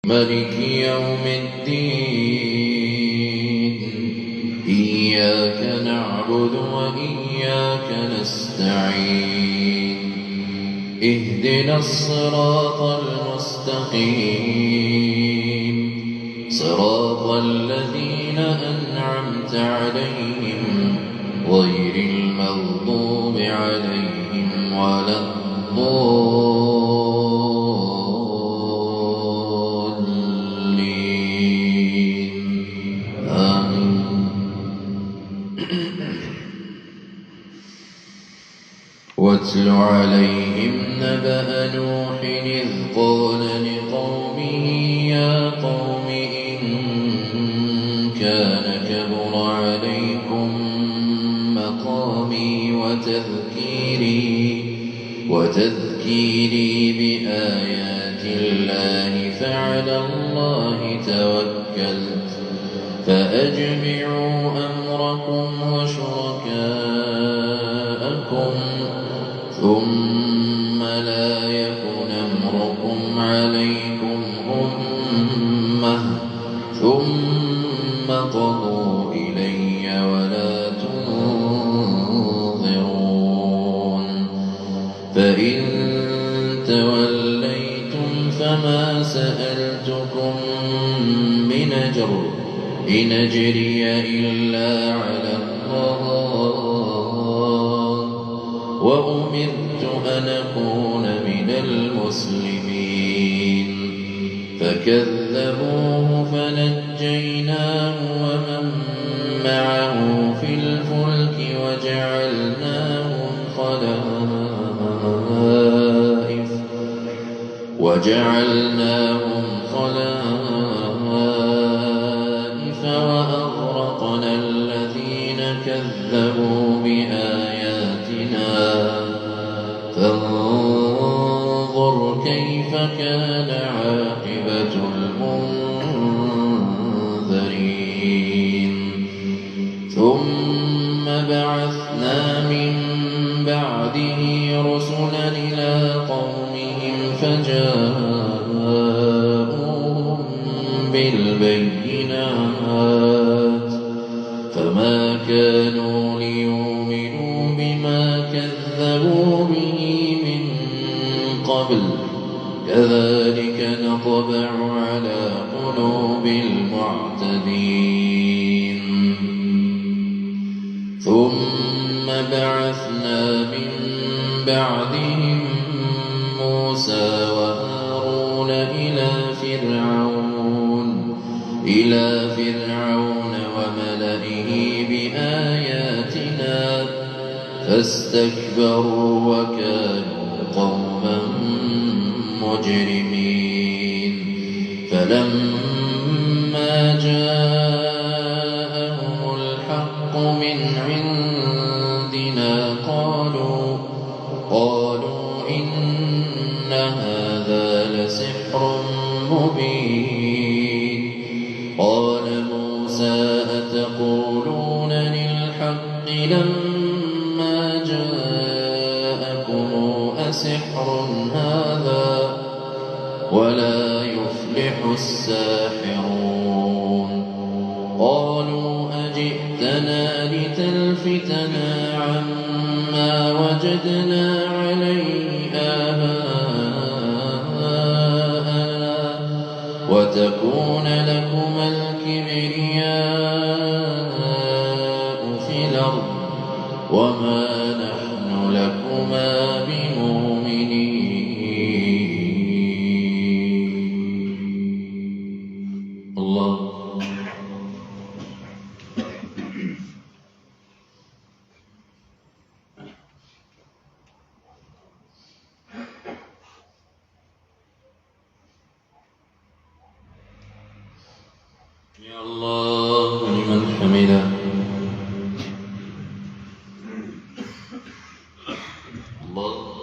مالك يوم الدين إياك نعبد وإياك نستعين اهدنا الصراط المستقيم صراط الذين أنعمت عليهم غير المغضوب عليهم ولا الضالين آمين. واتل عليهم نبأ نوح إذ قال لقومه يا قوم إن كان كبر عليكم مقامي وتذكيري بآيات الله فعلى الله توكلت فأجمعوا أمركم وشركاءكم ثم لا يكن أمركم عليكم غمة ثم قضوا إلي ولا تنظرون فإن توليتم فما سألتكم من أجر إن أجري إلا على الله وأمرت أن أكون من المسلمين فكذبوه فنجيناه ومن معه في الفلك وجعلناهم خلائف وأغرقنا الذين كذبوا بآياتنا فانظر كيف كان عاقبة المنذرين ثم بعثنا من بعده رسلا إلى قومهم فجاءوهم بالبينات فما كانوا ليؤمنوا بما كذبوا به من قبل كذلك نطبع على قلوب المعتدين ثم بعثنا من بعدهم موسى وهارون إلى فرعون وملئه بآياتنا فاستكبروا وكانوا قوما مجرمين فلما جاءهم الحق من عندنا قالوا إن هذا لسحر مبين قال موسى أتقولون للحق لما جاءكم أسحر هذا ولا يفلح الساحرون قالوا أجئتنا لتلفتنا عما وجدنا عليه آباءنا وتكون لكما الكبرياء في الأرض وما نحن لكما بمؤمنين الله يا الله لمن حمده الله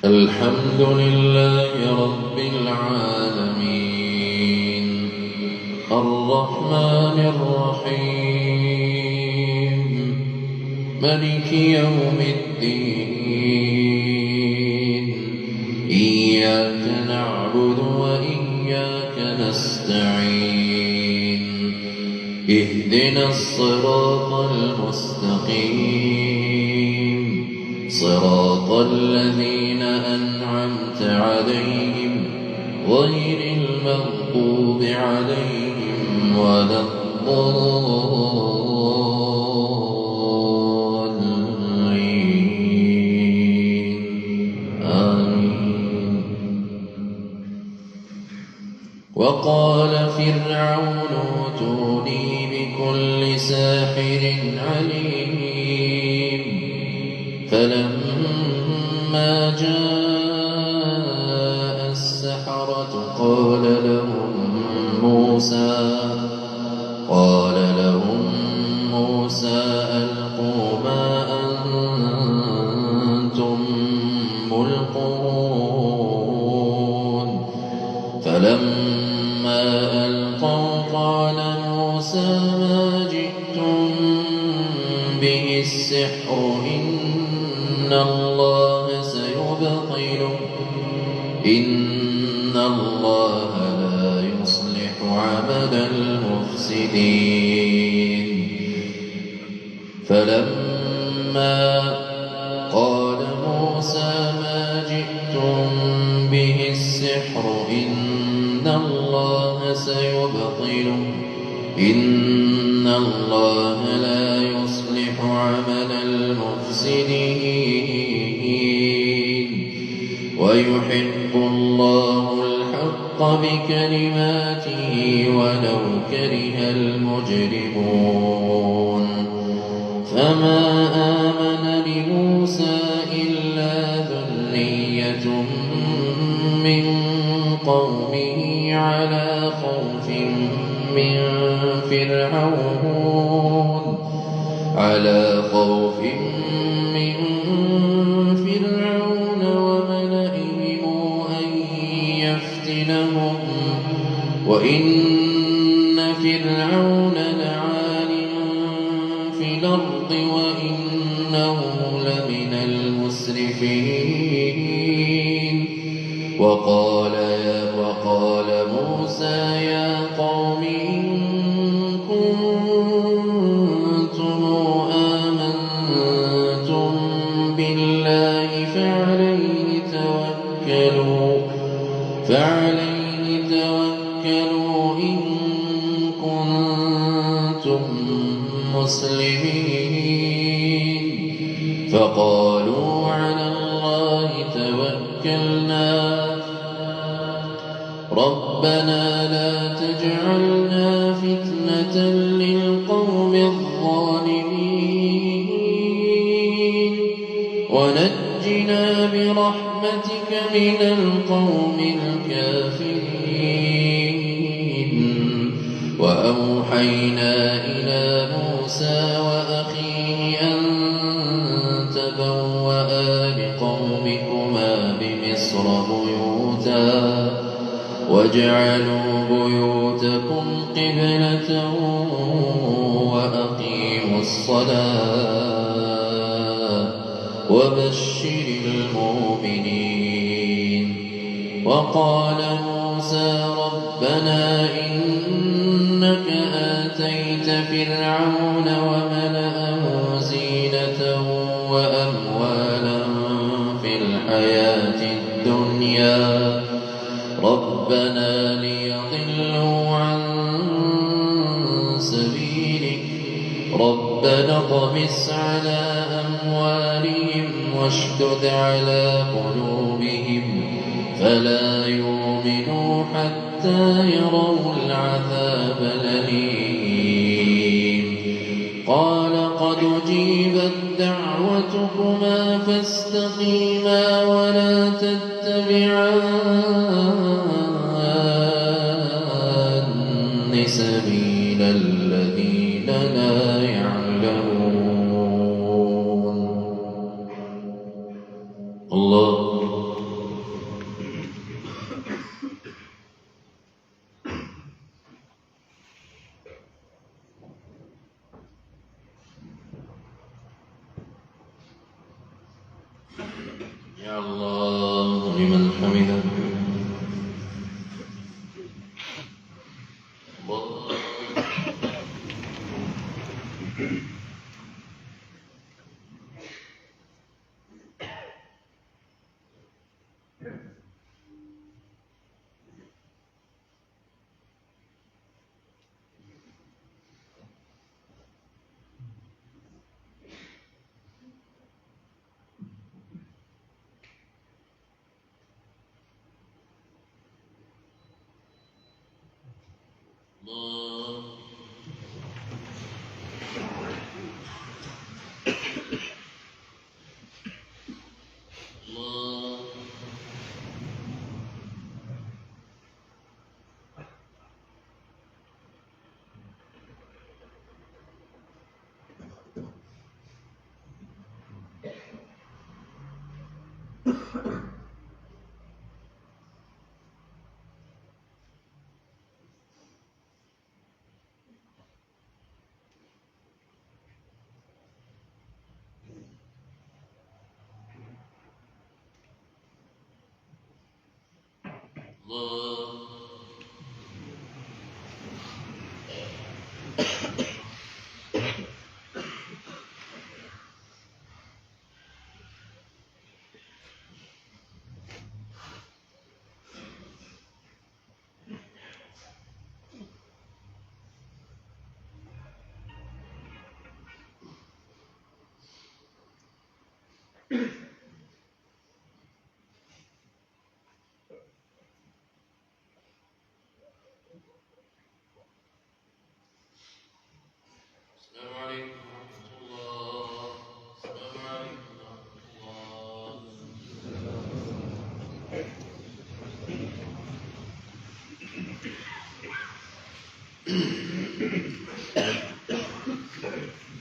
الحمد لله رب العالمين الرحمن الرحيم ملك يوم الدين إياك نعبد وإياك نستعين اهدنا الصراط المستقيم صراط الذين أنعمت عليهم غير المغضوب عليهم ولا الضالين آمين. وقال فرعون ائتوني بكل ساحر عليم فلما جاء السحرة قال لهم موسى ألقوا ما أنتم ملقون فلما ألقوا قال موسى ما جئتم به السحر إن الله لا يصلح عمل المفسدين. فلما قال موسى ما جئتم به السحر إن الله لا يصلح عمل المفسدين ويحب الله الحق بكلماته ولو كره المجرمون. فما آمن لموسى إلا ذرية من قومه على خوف من فرعون وملئهم أن يفتنهم وإن فرعون لعال في الأرض وإنه لمن المسرفين. وقال موسى يا قوم إن كنتم آمنتم بالله فعليه توكلوا إن كنتم مسلمين. فقالوا على الله توكلنا ربنا لا تجعلنا فتنة للقوم الظالمين ونجنا برحمتك من القوم الكافرين. وأوحينا إلى موسى وأخيه أن تبوأ لقومكما بمصر بيوتا واجعلوا بيوتكم قبلة وأقيموا الصلاة وبشر المؤمنين. وقال موسى ربنا إنك آتيت فرعون وملأه زينة وأموالا في الحياة الدنيا ربنا ليضلوا عن سبيلك ربنا اطمس على أموالهم واشدد على قلوبهم فلا يؤمنوا حتى يروا العذاب الأليم. قال قد أجيبت دعوتكما فاستقيما ولا تتبعان سبيل الذين لا يعلمون. الله يا الله لمن حمده.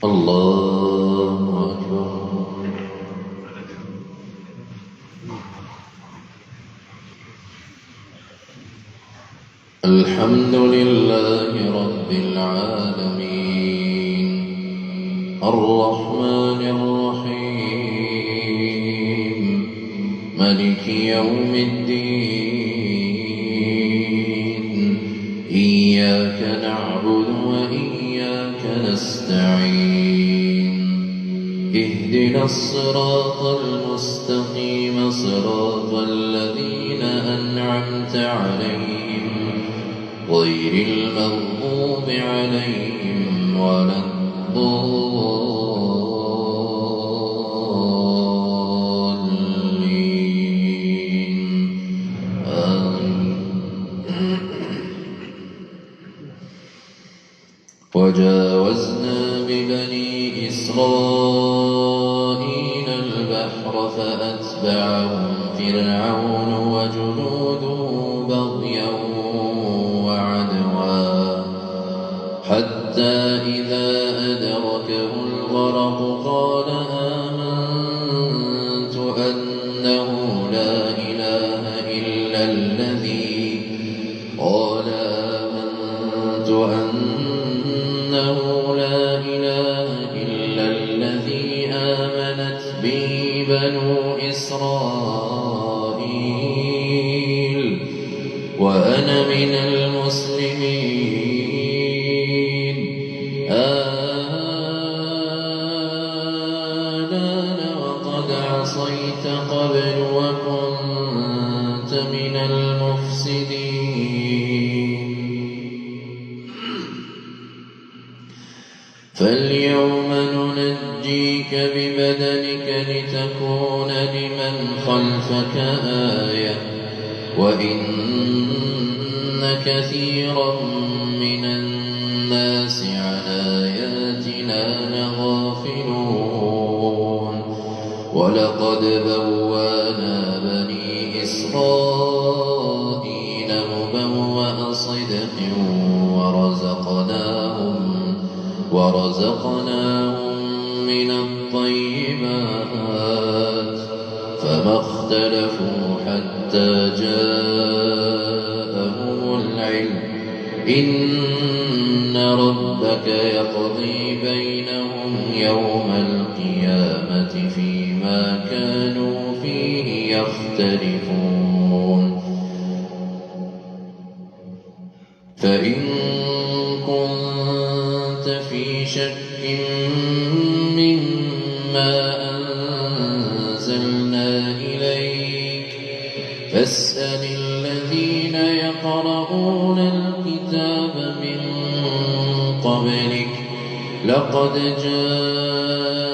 الله أكبر. الحمد لله رب العالمين الرحمن الرحيم مالك يوم الدين إياك نعبد وإياك نستعين اهدنا الصراط المستقيم صراط الذين أنعمت عليهم غير المغضوب عليهم ولا الضالين آمين. وجاوزنا ببني إسرائيل البحر فأتبعهم فرعون وجنوده بغيا وعدوا حتى إذا أدركه الغرق قال آمنت أنه لا إله إلا الذي آمنت به بنو إسرائيل وأنا من المسلمين آلان وقد عصيت قبل وكنت من المفسدين فاليوم ننجيك ببدنك لتكون لمن خلفك آية وإن كثيرا من الناس عن آياتنا لغافلون ولقد بوّأنا بني إسرائيل مبوأ صدق ورزقناهم من الطيبات فما اختلفوا حتى جاءهم العلم إن ربك يقضي بينهم يوم القيامة فيما كانوا يختلفون فإن كنت في شك مما أنزلنا إليك فاسأل الذين يقرؤون الكتاب من قبلك لقد جاءك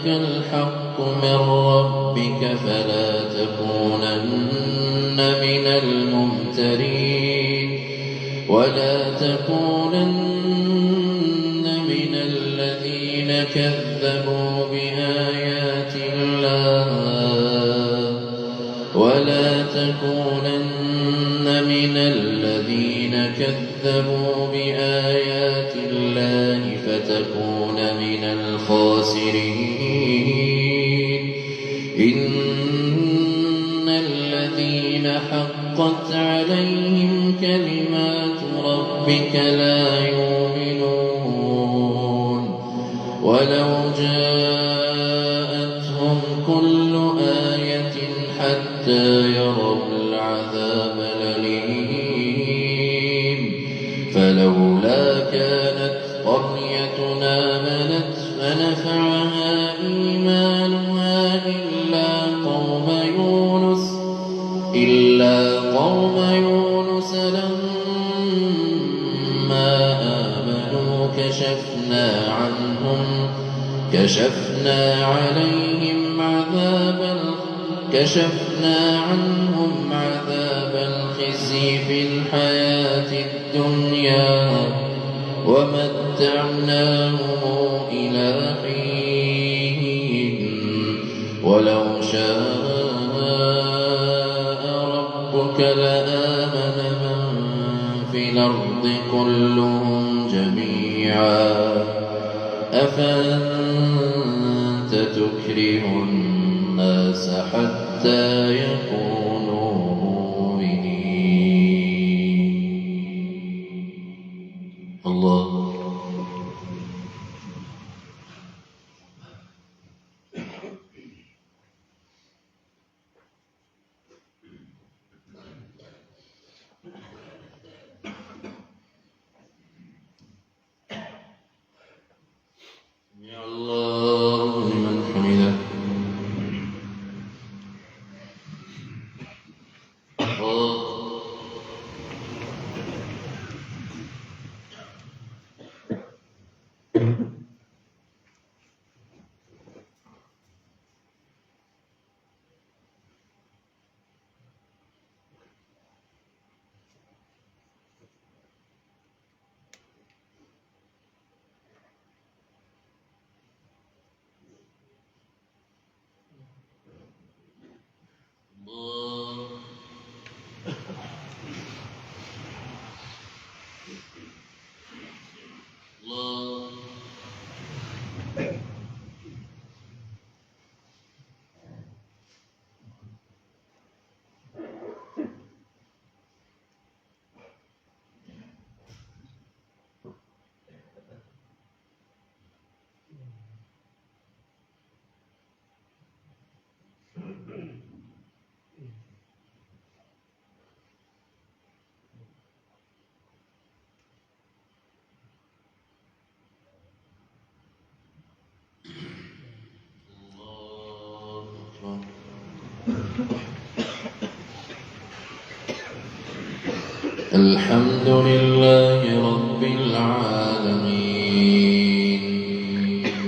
الحق من ربك فلا تكونن من الممترين ولا تكونن من الذين كذبوا بآيات الله فتكون من الخاسرين إن الذين حقت عليهم كلمات ربك لا يؤمنون ولو جاءتهم كل آية حتى يروا العذاب الأليم فلولا كانت قرية آمنت فنفعها إيمانها إلا قوم يونس لما آمنوا كشفنا عنهم عذاب الخزي في الحياة الدنيا ومتعناهم إلى حين ولو شاء ربك لآمن من في الأرض كلهم جميعا أفأنت تكره الناس حتى يكونوا مؤمنين. الله يا الله لمن حمده. الحمد لله رب العالمين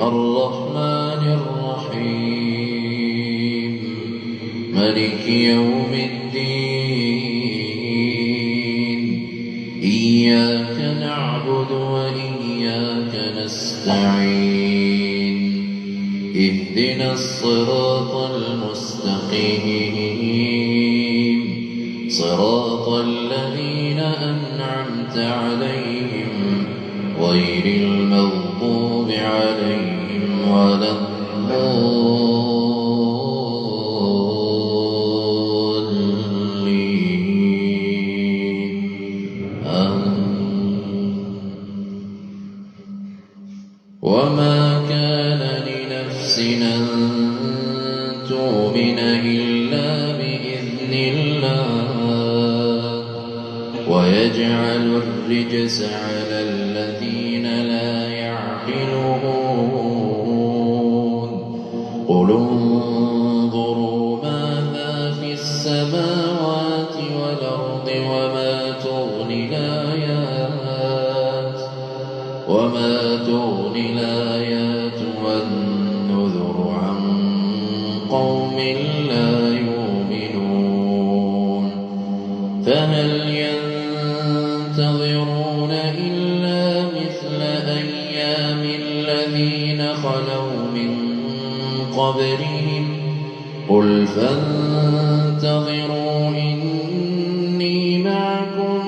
الرحمن الرحيم مالك يوم الدين إياك نعبد وإياك نستعين اهدنا الصراط المستقيم صراط الذين أنعمت عليهم غير المغضوب عليهم ولا الضالين وما كان لنفس أن تؤمن إلا ويجعل الرجس على الذين لا يعقلون قل انظروا ماذا في السماوات والأرض وما تغني الآيات والنذر عن قوم لا يؤمنون فهل ينتظرون إلا مثل أيام الذين خلوا من قبلهم قل فانتظروا إني معكم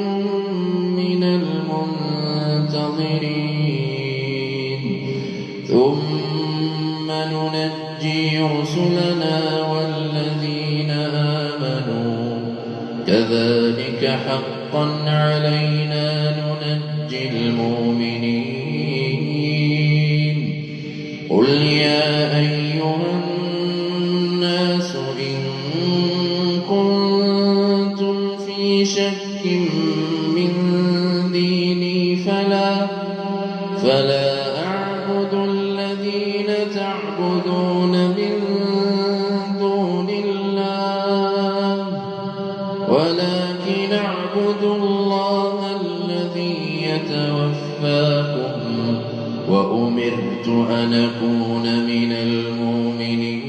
من المنتظرين ثم ننجي رسلنا والذين آمنوا كذلك حقا علينا ننجي المؤمنين قل يا أيها الناس إن كنتم في شك من ديني فلا أعبد الذين تعبدون من دون الله ولكن أعبد الله الذي يتوفاكم وأمرت أن أكون من المؤمنين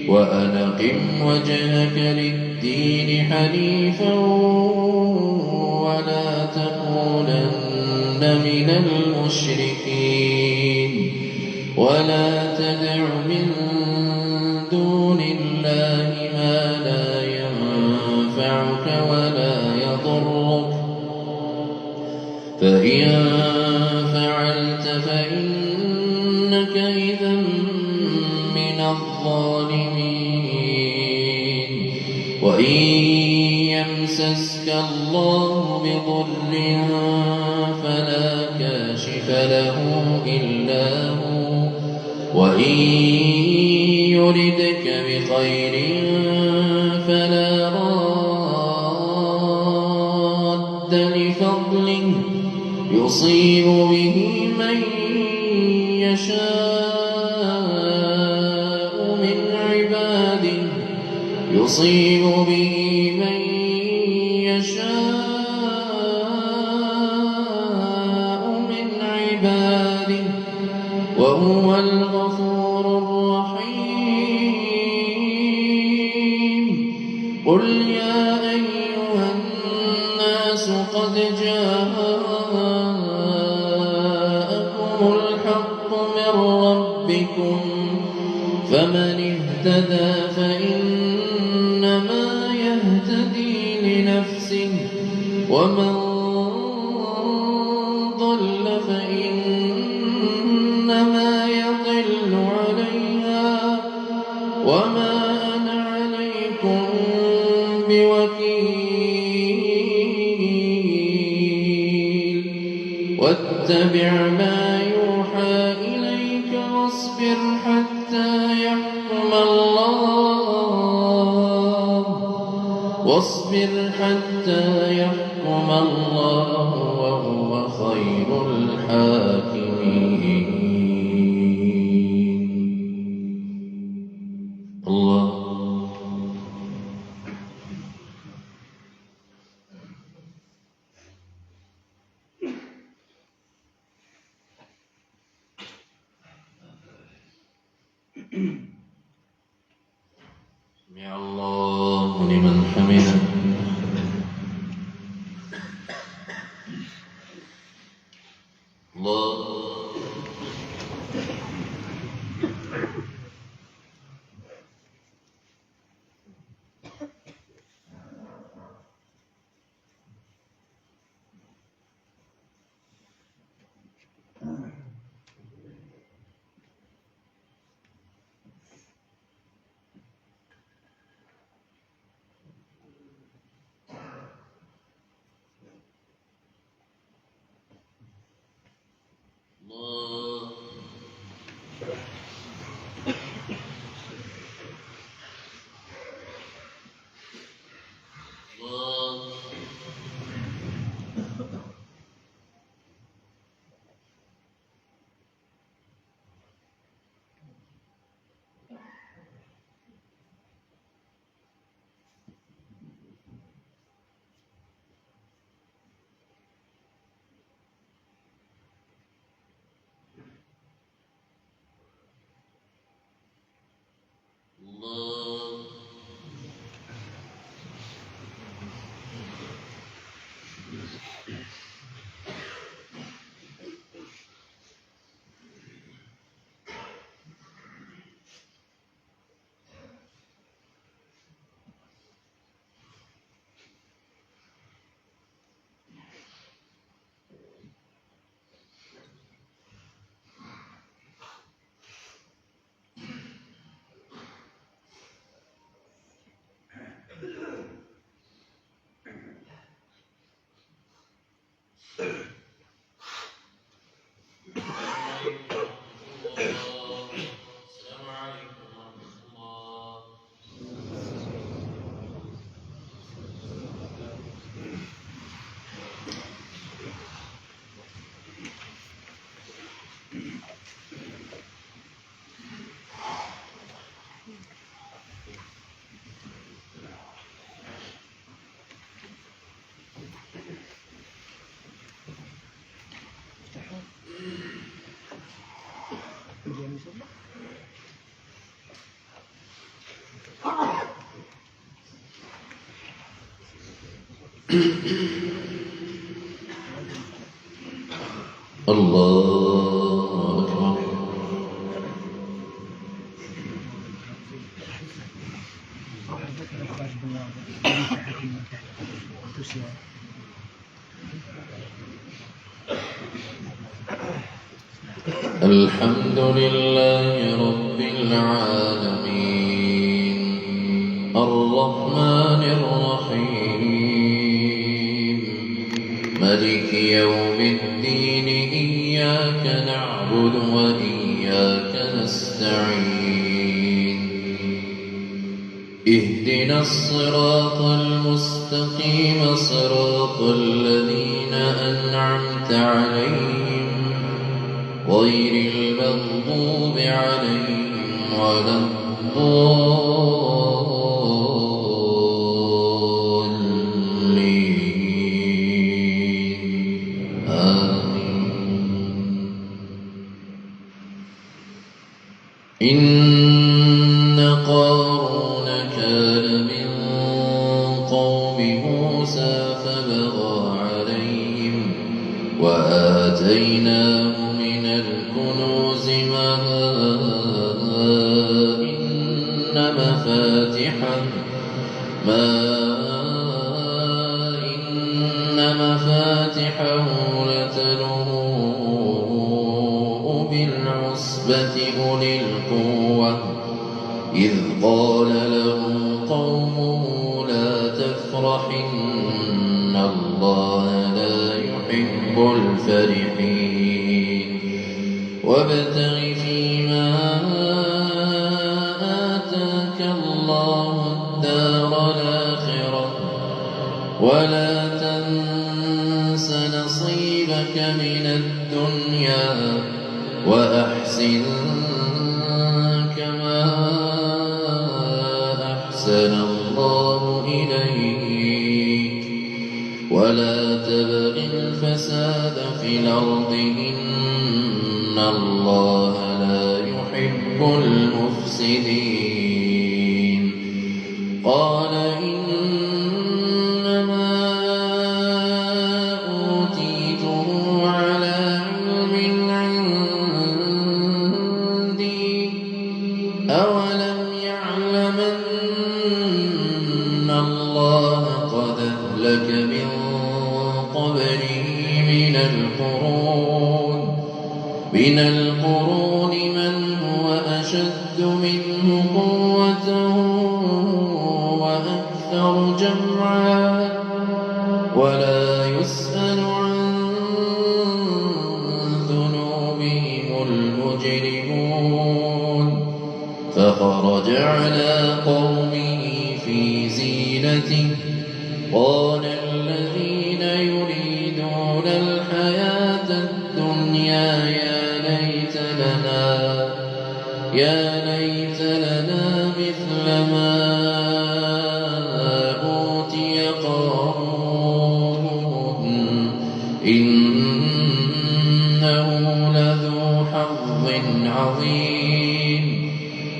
وأن أقم وجهك للدين حنيفا ولا تكونن من المشركين ولا تدع من دون الله ما لا ينفعك ولا يضرك فإن فعلت فإنك إذا من الظالمين وإن يمسسك الله بضر فلا كاشف له إلا هو وإن يردك بخير فلا راد لفضله يصيب به من يشاء من عباده وهو الغفور الرحيم قل يا أيها الناس قد جاءكم الحق من ربكم فمن اهتدى فإنما يهتدي لنفسه ومن ضل فإنما يضل عليها وما أنا عليكم بوكيل واتبع ما يوحى إليك واصبر حتى يحكم الله وهو خير الحاكمين الله سمع الله لمن حمده الله الله أكبر. الحمد لله رب العالمين الرحمن الرحيم مالك يوم الدين إياك نعبد وإياك نستعين اهدنا الصراط المستقيم صراط الذين أنعمت عليهم غير المغضوب عليهم ولا الضالين آمين. إن قارون كان من قوم موسى فبغى عليهم وآتيناه من الكنوز ما إن مفاتحه لتنوء بالعصبة أولي القوة إذ قال له قومه لا تفرح إن الله لا يحب الفرحين وابتغ فيما آتاك الله الدار الآخرة ولا تنس نصيبك من الدنيا وأحسن كما أحسن الله إليك ولا تبغ الفساد في الأرض إن الله لا يحب المفسدين قال إنما أوتيته على علم عندي أولم يعلم أن الله قد أهلك من قبله من القرون من هو أشد منه قوة وأكثر جمعا ولا يسأل عن ذنوبهم المجرمون فخرج على قومه في زينته قال الذين يريدون الحياة الدنيا يا ليت لنا مثل ما أوتي قارون إنه لذو حظ عظيم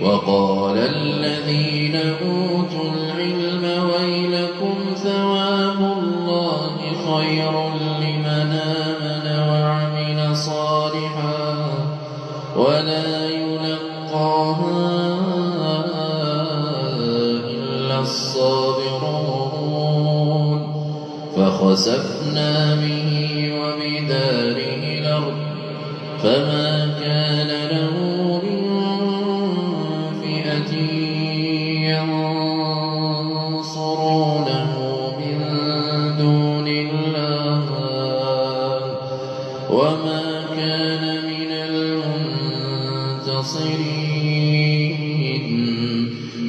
وقال الذين أوتوا العلم ويلكم ثواب الله خير لمن آمن وعمل صالحا ولا إلا الصابرون فخسفنا به وبداره الأرض فما كان له من فئة ينصرونه من دون الله وما كان من المنتصرين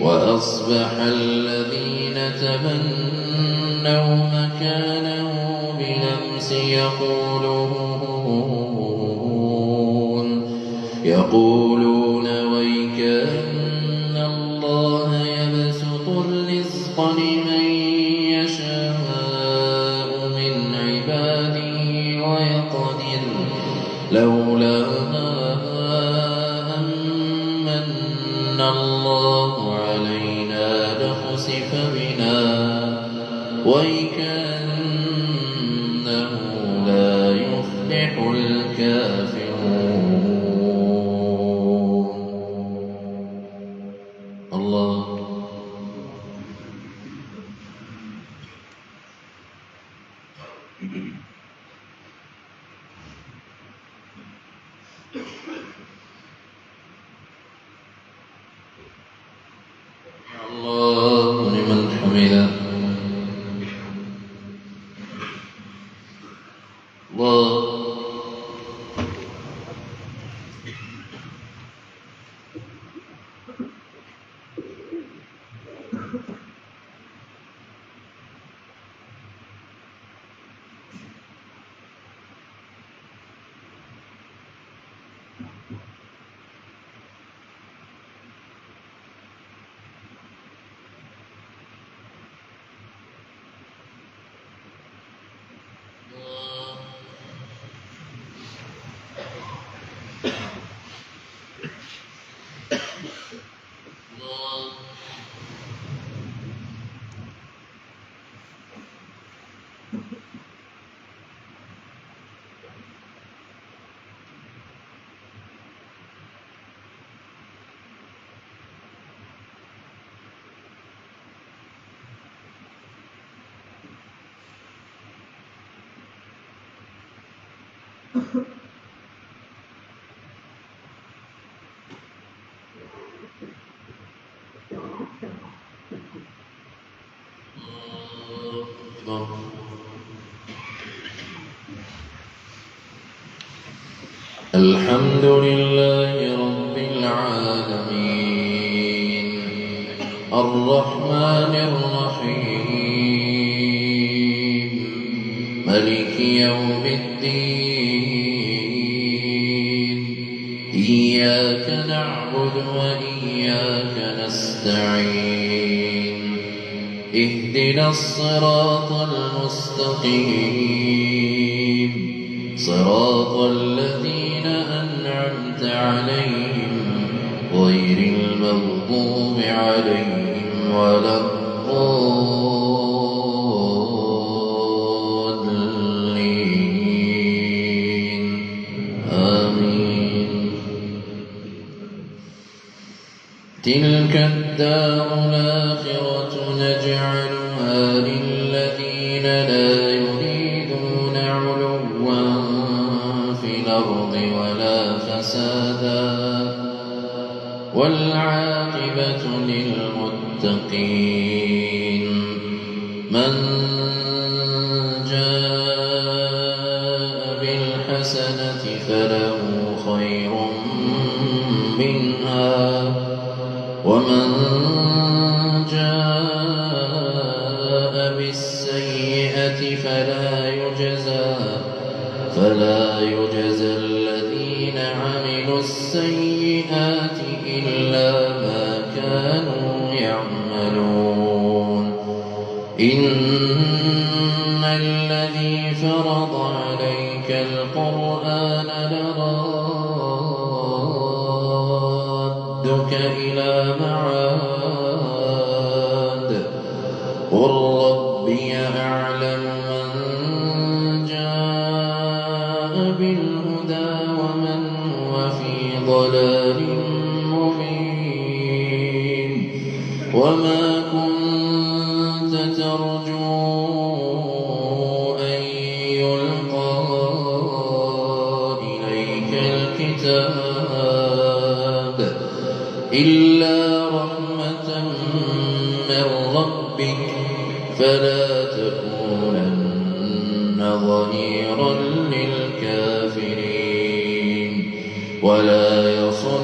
وأصبح الذين تمنوا مكانه بالأمس يقولون ويكأن الله يبسط الرزق لمن يشاء من عباده ويقدر لولا أمن الله علينا لخسف بنا ويكأن الله لمن حمده. الله الحمد لله رب العالمين الرحمن الرحيم ملك يوم الدين إياك نعبد وإياك نستعين اهدنا الصراط المستقيم صراط الذين أنعمت عليهم غير المغضوب عليهم ولا الضالين آمين. تلك الدار الآخرة نجعلها للذين لا يريدون علوا في الأرض ولا فسادا والعاقبة للمتقين. من جاء بالحسنة فله خير منها ومن جاء بالسيئة فلا يجزى الذين عملوا السيئات إلا ما كانوا يعملون. إن الذي فرض عليك القرآن لرادك إلى معاد قل ربي أعلم من جاء بالهدى ومن هو في ضلال مبين. وما كنت ترجو أن يلقى إليك الكتاب إلا رحمة من ربك فلا تكونن ظهيرا للكافرين ولا يصدنك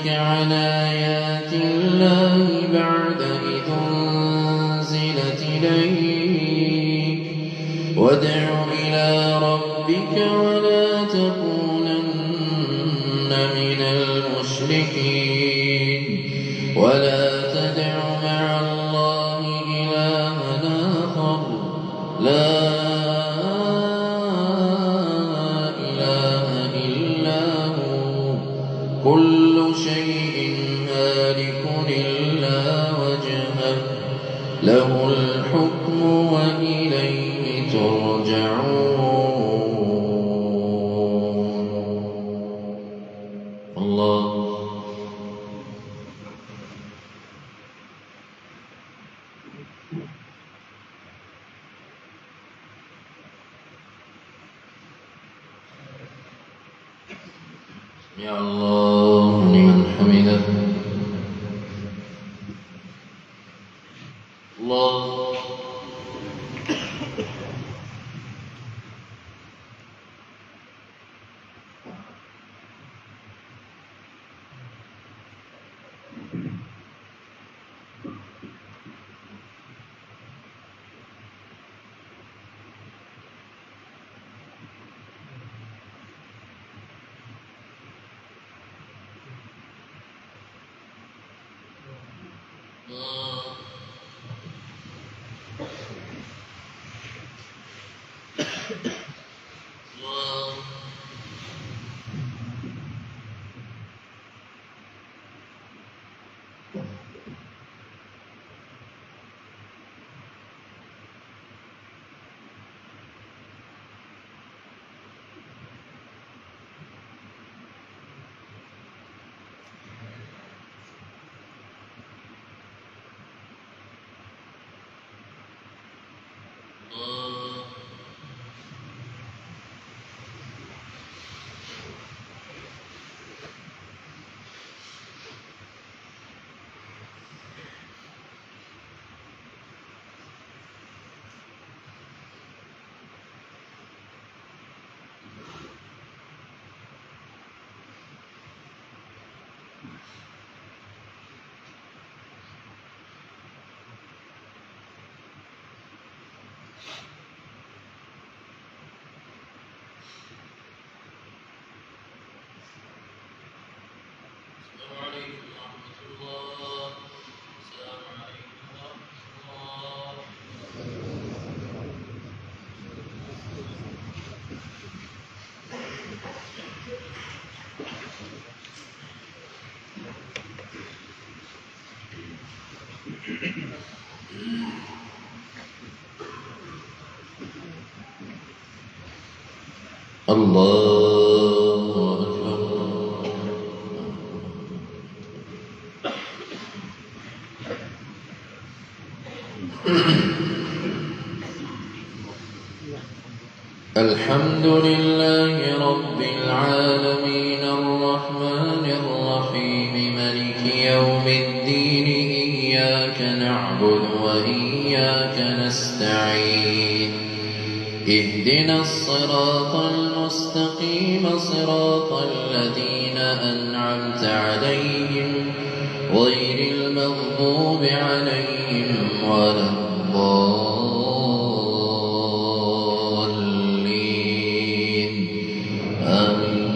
عن آيات الله بعد إذ أنزلت إليك وادع إلى ربك ولا تكونن من المشركين ولا تدع مع الله إلها آخر لا إله إلا هو كل شيء هالك إلا وجهه له الحكم وإليه ترجعون. الله يا الله لمن حمده. الله أكبر. الحمد لله رب العالمين الرحمن الرحيم مالك يوم الدين إياك نعبد وإياك نستعين اهدنا الصراط المستقيم صراط الذين أنعمت عليهم غير المغضوب عليهم ولا الضالين آمين.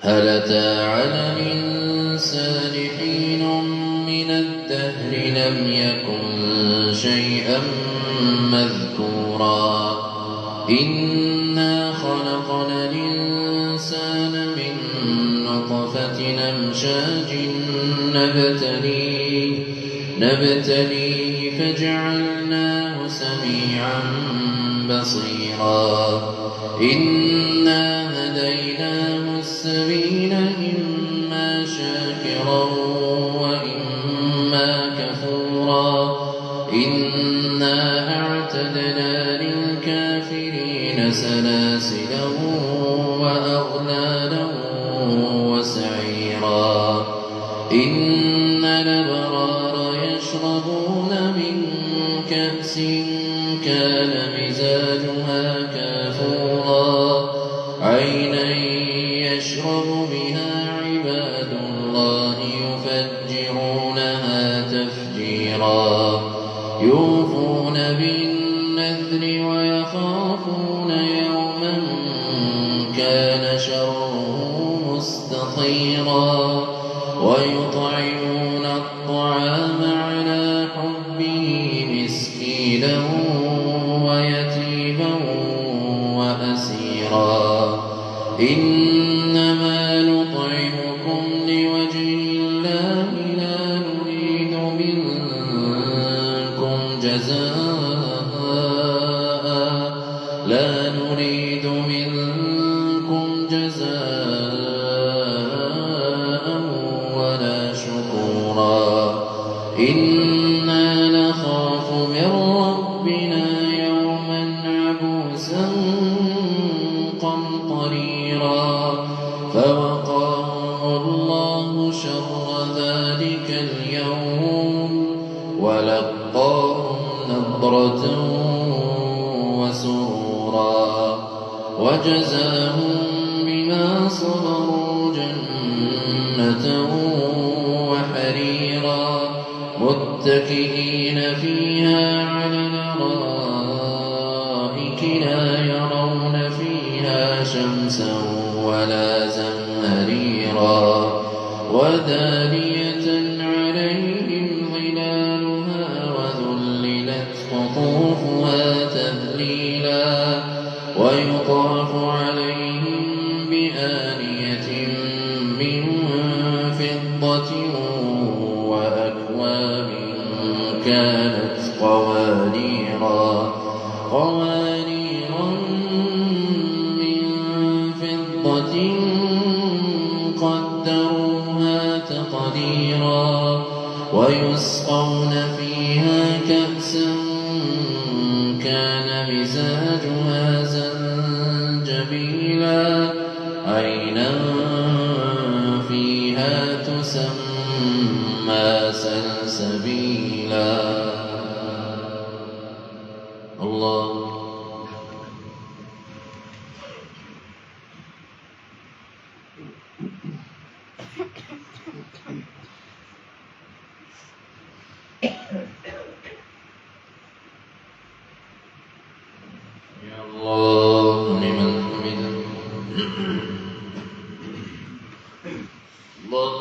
هل أتى على الإنسان حين من الدهر لم يكن شيئا مذكورا إنا خلقنا الإنسان من نطفة أمشاج نبتليه فجعلناه سميعا بصيرا إنا هديناه السبيل إما شاكرا وإما كفورا إنا أعتدنا للكافرين سلاسلا وأغلالا وسعيرا إن الأبرار يشربون من كأس كان مزاجها كافورا عينا يشرب بها عباد الله يفجرونها تفجيرا يوفون بالنذر ويخافون يوما كان شره مستطيرا ويطعمون الطعام على حبه مسكينا ويتيما وأسيرا إنما نطعمكم لوجه الله لا نريد منكم جزاء ولا شكورا إنا نخاف من ربنا يوما عبوسا قمطريرا فوقاهم الله شر ذلك اليوم ولقاهم نضرة وسرورا وجزاهم بما صبروا جنة وحريرا متكئين فيها على الأرائك لا يرون فيها شمسا ولا زمهريرا ودانية بآنية من فضة وأكواب كانت قوانيرا من فضة قدروها تقديرا ويسقون فيها كأسا كان مزاجها زنجبيلا عينا فيها تسمى سلسبيلا. الله. يا الله لمن حمده. الله.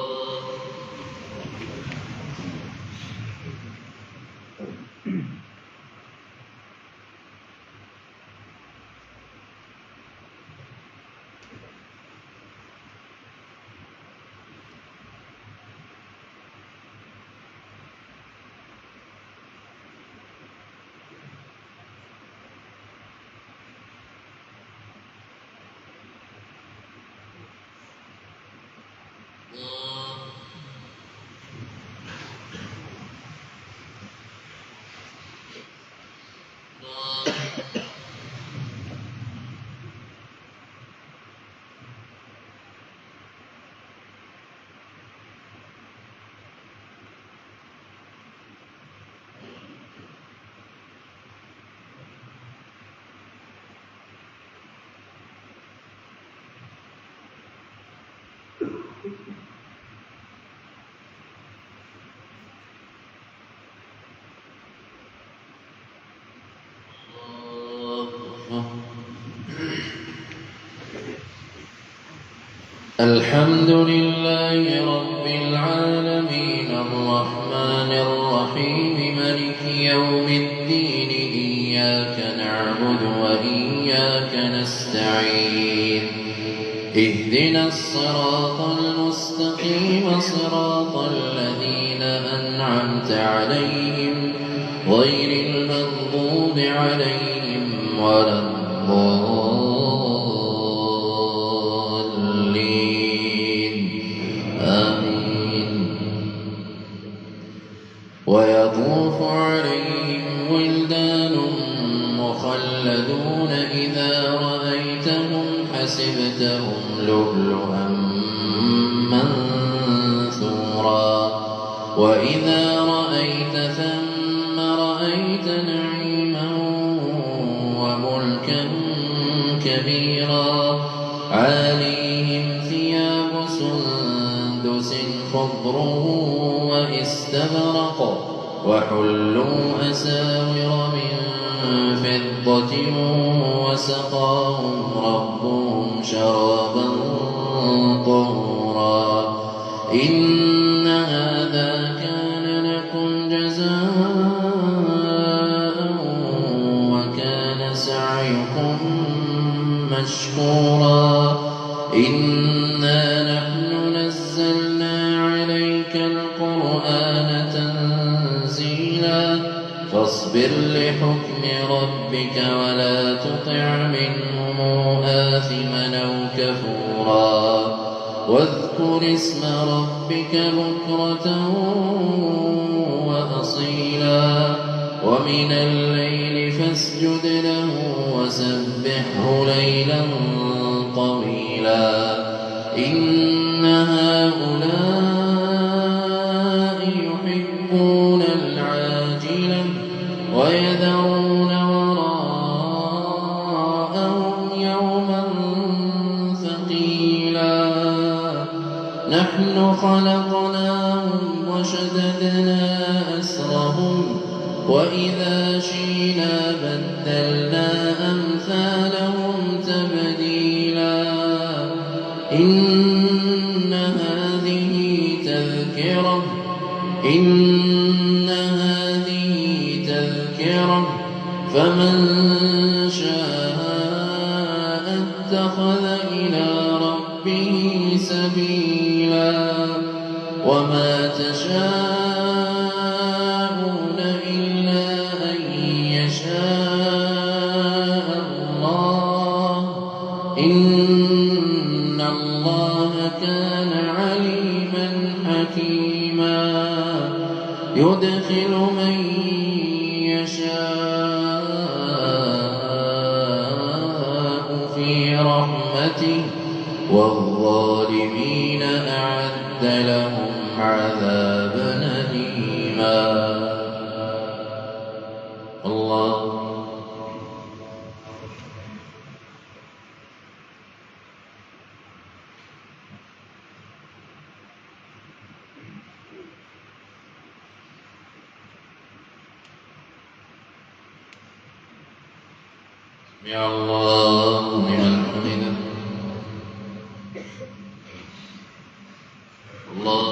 الحمد لله رب العالمين الرحمن الرحيم مالك يوم الدين إياك نعبد وإياك نستعين اهدنا الصراط المستقيم صراط الذين أنعمت عليهم غير المغضوب عليهم ولا الضالين آمين. ويطوف عليهم ولدان مخلدون إذا رأيتهم حسبتهم لؤلؤا منثورا وإذا رأيت ثم رأيت نعيما وملكا كبيرا عاليهم ثياب سندس خضر واستبرق وحلوا أساور من فضة وسقاهم ربهم شرابا طهورا إن هذا كان لكم جزاء وكان سعيكم مشكورا إنا نحن نزلنا عليك القرآن تنزيلا فاصبر لحكم ربك ولا تطع منهم آثما أو كفورا واذكر اسم ربك بكرة وأصيلا ومن الليل فاسجد له وسبحه ليلا طويلا إن هؤلاء يحبون العاجلة ويذرون وراءهم يوما ثقيلا نحن خلقناهم وشددنا أسرهم وإذا شئنا بدلنا أمثالهم تبديلا إن هذه تذكرة فمن شاء اتخذ إلى ربه سبيلا وما تشاءون إلا أن يشاء الله إن الله كان عليما حكيما يدخل من يشاء في رحمته والظالمين أعد لهم عذابا أليما. الله يا الله لمن حمده. الله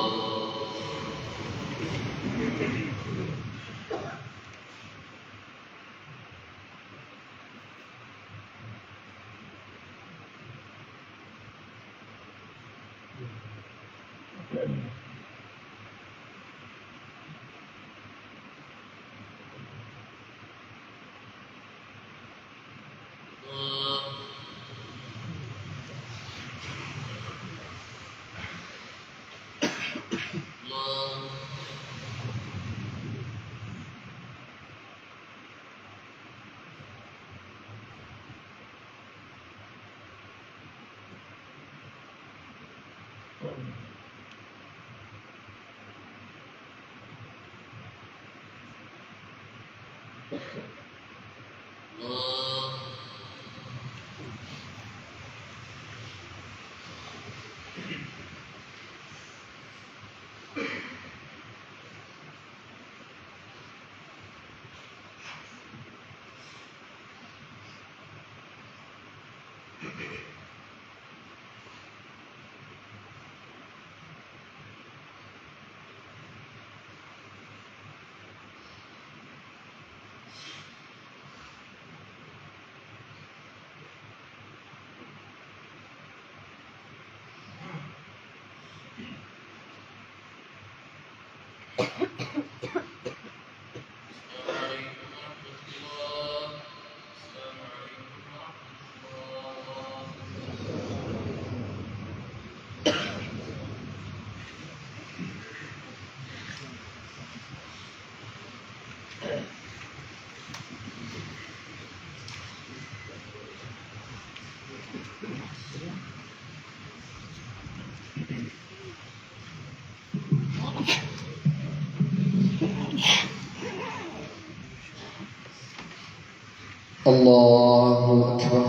الله أكبر.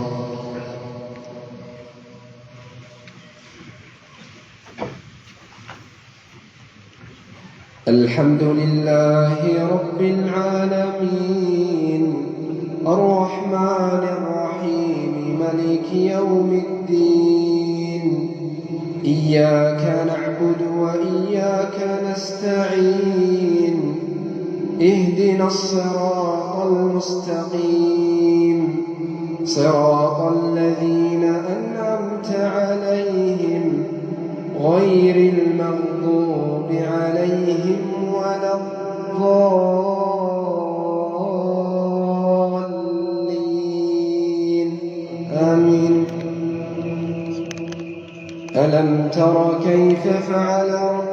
الحمد لله رب العالمين الرحمن الرحيم ملك يوم الدين إياك نعبد وإياك نستعين اهدنا الصراط المستقيم صراط الذين أنعمت عليهم غير المغضوب عليهم ولا الضالين آمين. ألم تر كيف فعل ربك